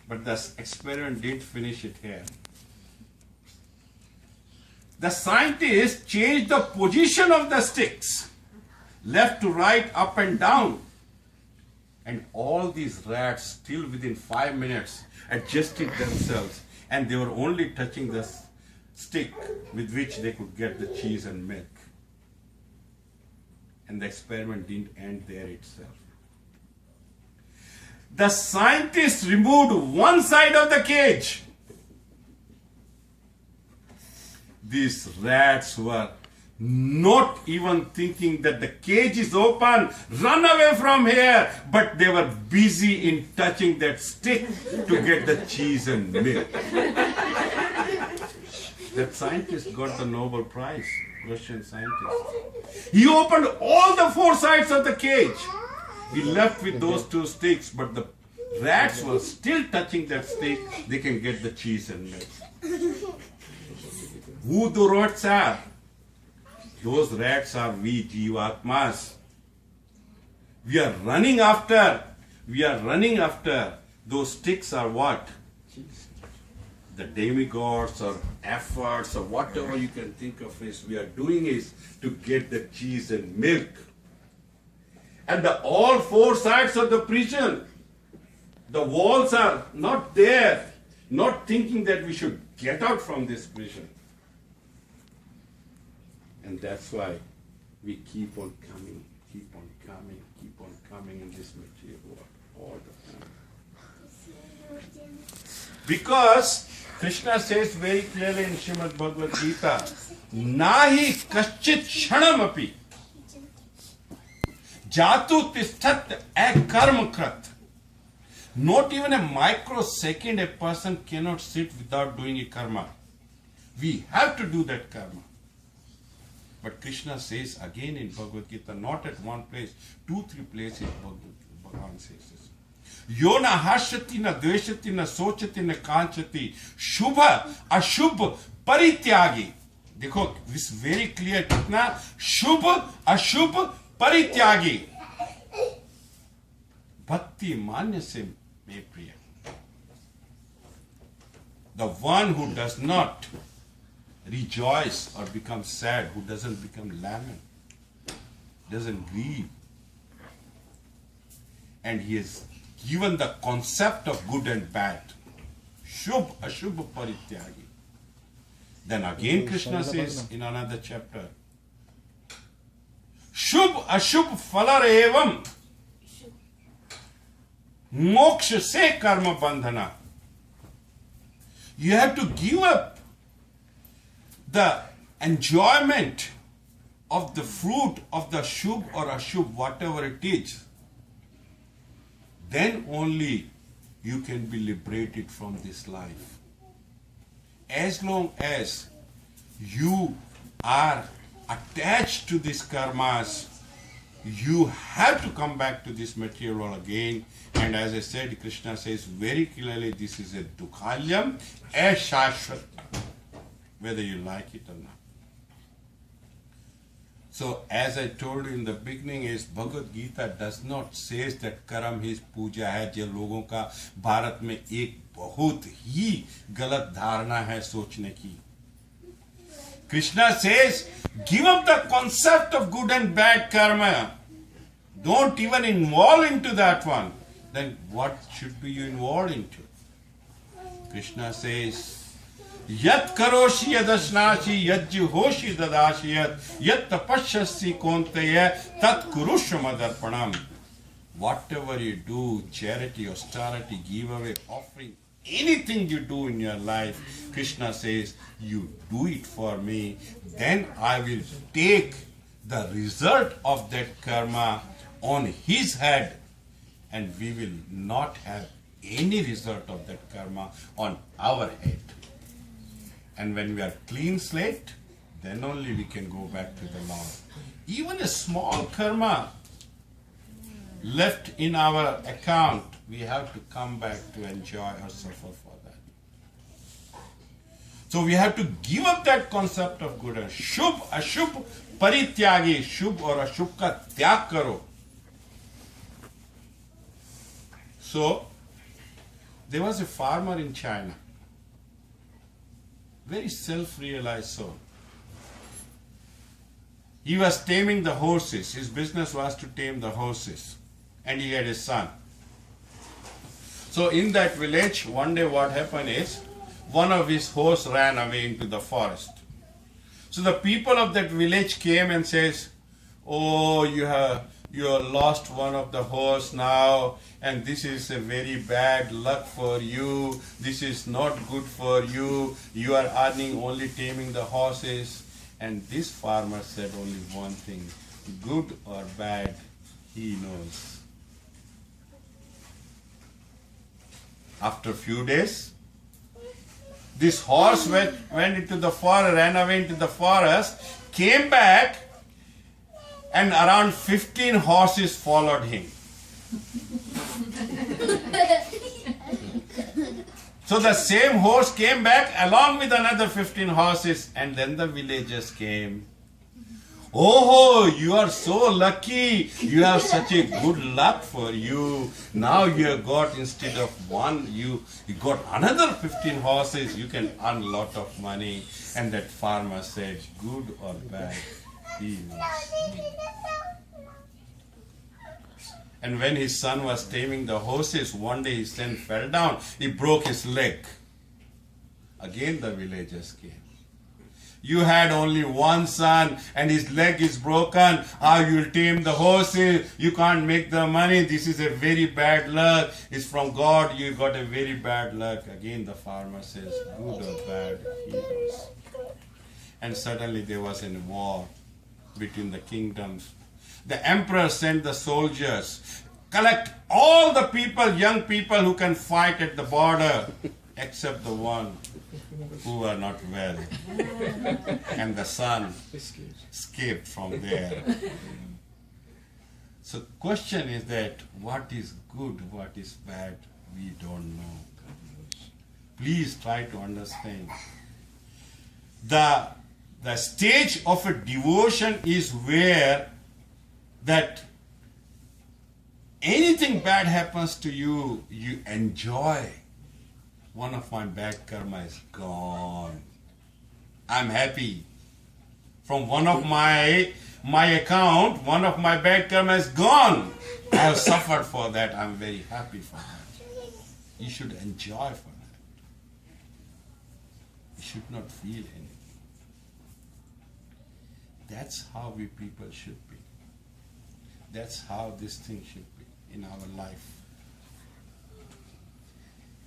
But the experiment didn't finish it here. The scientists changed the position of the sticks, left to right, up and down. And all these rats, still within 5 minutes, adjusted themselves, and they were only touching the stick with which they could get the cheese and milk. And the experiment didn't end there itself. The scientists removed one side of the cage. These rats were not even thinking that the cage is open, run away from here, but they were busy in touching that stick to get the cheese and milk. That scientist got the Nobel Prize, Russian scientist. He opened all the 4 sides of the cage. He left with those 2 sticks, but the rats were still touching that stick. They can get the cheese and milk. Who the rats are? Those rats are we Jivatmas. We are running after those sticks are what? The demigods or efforts or whatever you can think of is we are doing is to get the cheese and milk. And all 4 sides of the prison, the walls are not there, not thinking that we should get out from this prison. And that's why we keep on coming in this material world all the time. Because Krishna says very clearly in Srimad Bhagavad Gita, Nahi kaschit kshanam api jatu tisthat akarma krat. Not even a microsecond a person cannot sit without doing a karma. We have to do that karma. But Krishna says again in Bhagavad Gita, not at one place, 2-3 places Bhagavan says this. Yo na harshati na dveshati na sochati na kanchati shubha ashubha parityagi. Dekho, this is very clear. Kitna shubha ashubha parityagi. Bhakti manya se me priya. The one who does not rejoice or become sad, who doesn't become lament, doesn't grieve, and he is given the concept of good and bad, shubh ashubh parityagi. Then again Krishna says in another chapter, shubh ashubh phalar evam moksha se karma bandhana. You have to give up the enjoyment of the fruit of the shubh or ashubh, whatever it is. Then only you can be liberated from this life. As long as you are attached to these karmas, you have to come back to this material world again. And as I said, Krishna says very clearly, this is a dukhalyam ashashvat, whether you like it or not. So as I told you in the beginning, is Bhagavad Gita does not say that कर्म ही पूजा है, जो लोगों का भारत में एक बहुत ही गलत धारणा है सोचने की. Krishna says, give up the concept of good and bad karma. Don't even involve into that one. Then what should be you involved into? Krishna says, Yat karoshi yadashnashi yajjuhoshi dadashi yat tapashyasi kontaya tat kurushamadarpanam. Whatever you do, charity, austerity, giveaway, offering, anything you do in your life, Krishna says, you do it for me, then I will take the result of that karma on his head, and we will not have any result of that karma on our head. And when we are clean slate, then only we can go back to the Lord. Even a small karma left in our account, we have to come back to enjoy or suffer for that. So we have to give up that concept of good and shubh, ashubh, parityagi, shubh or ashubh ka tyag karo. So There was a farmer in China, very self-realized soul. He was taming the horses. His business was to tame the horses. And he had a son. So in that village, one day what happened is, one of his horse ran away into the forest. So the people of that village came and says, "Oh, you have lost one of the horse now, and this is a very bad luck for you. This is not good for you. You are earning only taming the horses." And this farmer said only one thing: good or bad, he knows. After a few days, this horse went into the forest, ran away into the forest, came back, and around 15 horses followed him. So the same horse came back along with another 15 horses, and then the villagers came. "Oh, you are so lucky. You have such a good luck for you. Now you have got, instead of one, you got another 15 horses. You can earn a lot of money." And that farmer said, good or bad, he knows. And when his son was taming the horses, one day his son fell down. He broke his leg. Again the villagers came. "You had only one son and his leg is broken. How you will tame the horses? You can't make the money. This is a very bad luck. It's from God. You got a very bad luck." Again the farmer says, good or bad, he knows. And suddenly there was a war between the kingdoms. The emperor sent the soldiers, collect all the people, young people who can fight at the border, except the one who are not well. And the son escaped from there. So question is that what is good, what is bad, we don't know. Please try to understand. The stage of a devotion is where that anything bad happens to you, you enjoy. One of my bad karma is gone. I'm happy. From one of my account, one of my bad karma is gone. I have suffered for that. I'm very happy for that. You should enjoy for that. You should not feel anything. That's how we people should be. That's how this thing should be in our life.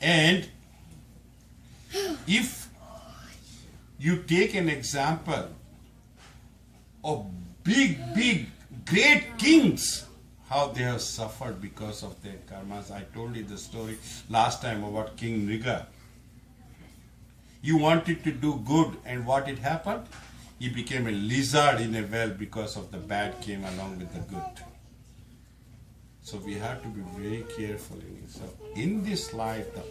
And if you take an example of big, great kings, how they have suffered because of their karmas. I told you the story last time about King Nriga. You wanted to do good, and what it happened? He became a lizard in a well because of the bad came along with the good. So we have to be very careful in it. So in this life, the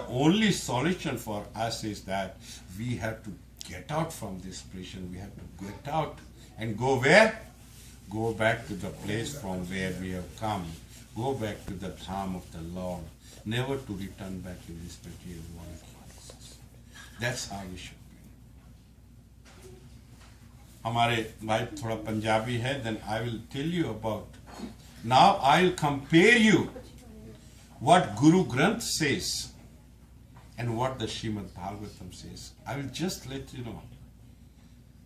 only solution for us is that we have to get out from this prison. We have to get out and go where? Go back to the place from where we have come. Go back to the Dham of the Lord. Never to return back to this material world. That's how we should be. हमारे भाई थोड़ा पंजाबी है. Then I will tell you about. Now I will compare you what Guru Granth says and what the Srimad Bhagavatam says. I will just let you know.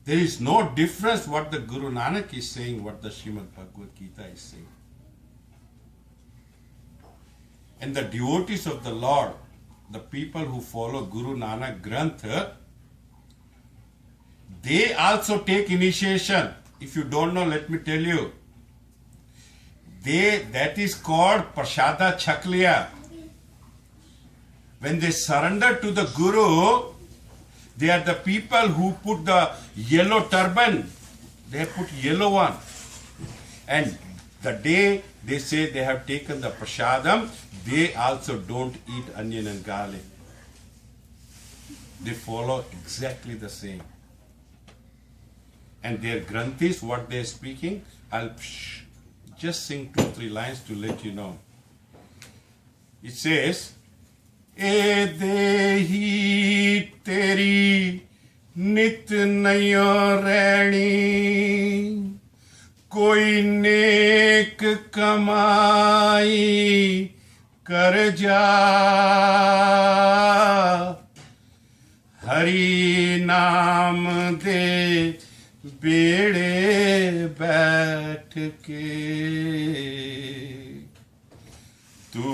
There is no difference what the Guru Nanak is saying, what the Srimad Bhagavad Gita is saying. And the devotees of the Lord, the people who follow Guru Nanak Granth, they also take initiation. If you don't know, let me tell you. That is called Prasada Chakliya. When they surrender to the Guru, they are the people who put the yellow turban. They put yellow one. And the day they say they have taken the prasadam, they also don't eat onion and garlic. They follow exactly the same. And their granthis, what they are speaking, I'll just sing 2-3 lines to let you know. It says, ए देही तेरी नित नयो रैणी, कोई नेक कमाई कर जा, हरि नाम दे बेड़े बैठ के, तू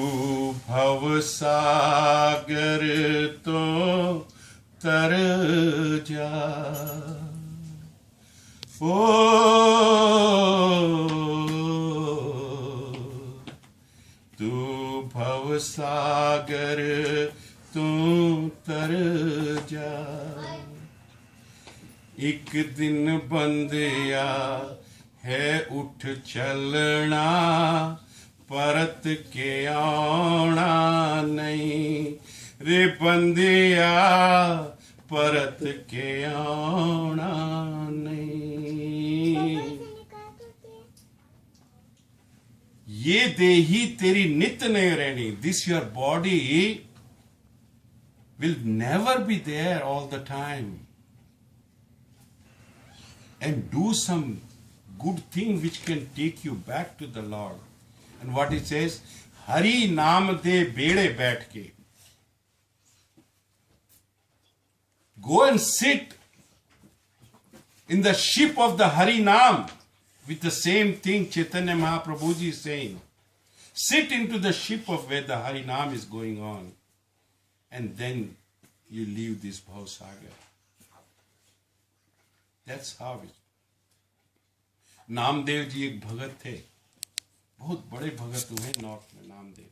भव सागर तो तर जा। ओ तू भव सागर तू तर जा। एक दिन बंदिया है उठ चलना, परत के आना नहीं रे बंदिया, परत के आना नहीं। ये देही तेरी नित नहीं रहनी, this your body will never be there all the time. And do some good thing which can take you back to the Lord. And what it says, Hari naam de bede baith ke. Go and sit in the ship of the Hari Naam with the same thing Chaitanya Mahaprabhu ji is saying. Sit into the ship of where the Hari Naam is going on. And then you leave this Bhav Sagar. That's how it. Namdev ji एक भगत थे, बहुत बड़े भगत हुए north में नामदेव।